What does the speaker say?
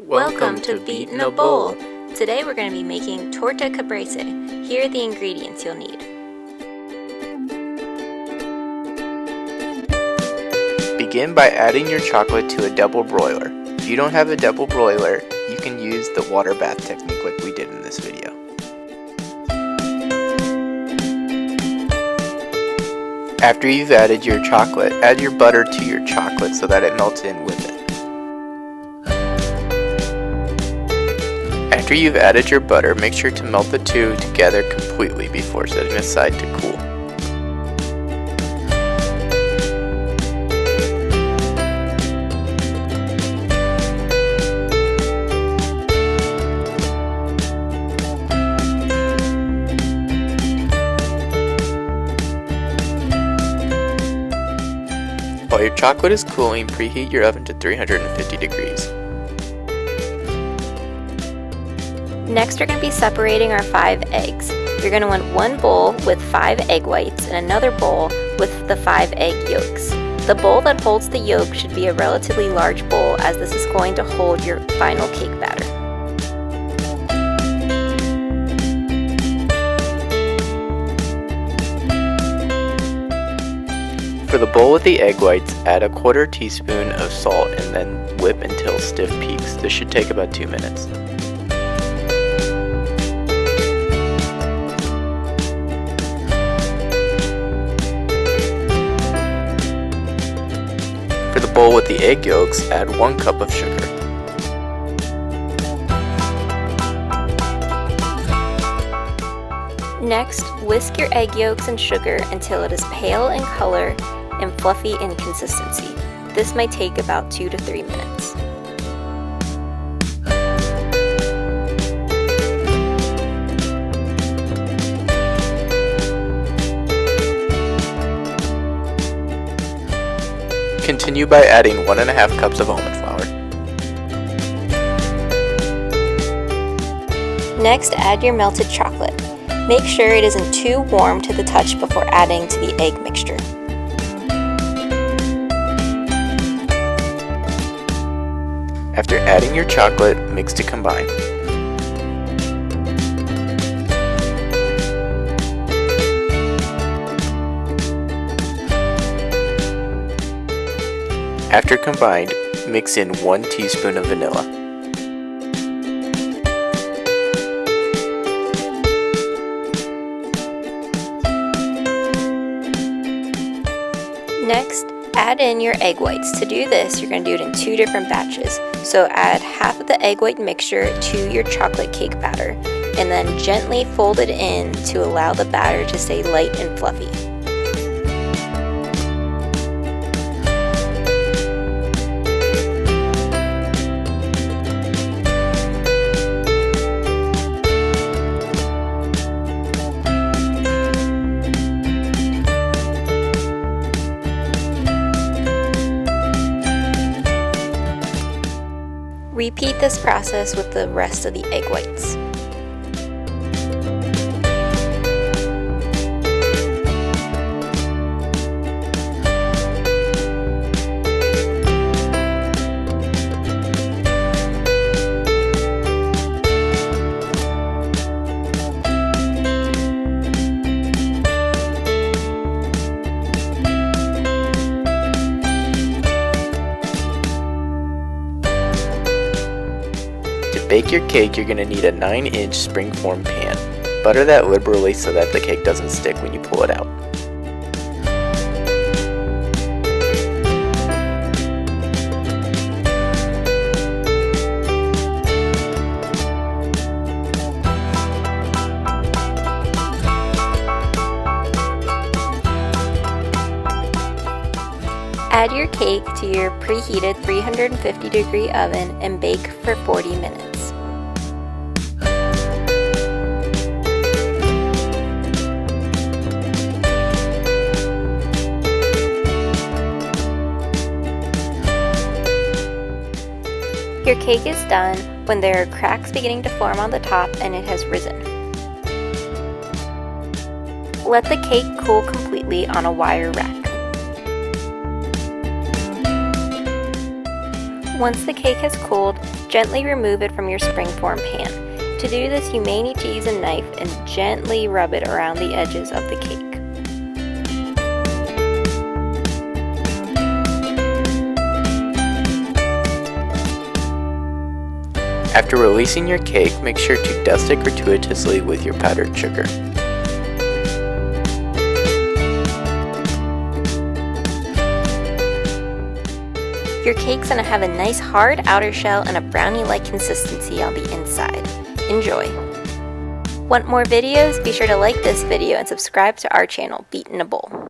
Welcome to Beat in a Bowl. Today we're going to be making Torta Caprese. Here are the ingredients you'll need. Begin by adding your chocolate to a double broiler. If you don't have a double broiler, you can use the water bath technique like we did in this video. After you've added your chocolate, add your butter to your chocolate so that it melts in with it. After you've added your butter, make sure to melt the two together completely before setting aside to cool. While your chocolate is cooling, preheat your oven to 350 degrees. Next, we're going to be separating our 5 eggs. You're going to want one bowl with 5 egg whites and another bowl with the 5 egg yolks. The bowl that holds the yolk should be a relatively large bowl, as this is going to hold your final cake batter. For the bowl with the egg whites, add a 1/4 teaspoon of salt and then whip until stiff peaks. This should take about 2 minutes. For the bowl with the egg yolks, add 1 cup of sugar. Next, whisk your egg yolks and sugar until it is pale in color and fluffy in consistency. This might take about 2 to 3 minutes. Continue by adding 1½ cups of almond flour. Next, add your melted chocolate. Make sure it isn't too warm to the touch before adding to the egg mixture. After adding your chocolate, mix to combine. After combined, mix in 1 teaspoon of vanilla. Next, add in your egg whites. To do this, you're going to do it in 2 different batches. So add half of the egg white mixture to your chocolate cake batter, and then gently fold it in to allow the batter to stay light and fluffy. Repeat this process with the rest of the egg whites. To bake your cake, you're going to need a 9-inch springform pan. Butter that liberally so that the cake doesn't stick when you pull it out. Add your cake to your preheated 350 degree oven and bake for 40 minutes. Your cake is done when there are cracks beginning to form on the top and it has risen. Let the cake cool completely on a wire rack. Once the cake has cooled, gently remove it from your springform pan. To do this, you may need to use a knife and gently rub it around the edges of the cake. After releasing your cake, make sure to dust it gratuitously with your powdered sugar. Your cake's going to have a nice hard outer shell and a brownie-like consistency on the inside. Enjoy! Want more videos? Be sure to like this video and subscribe to our channel, Beat in a Bowl.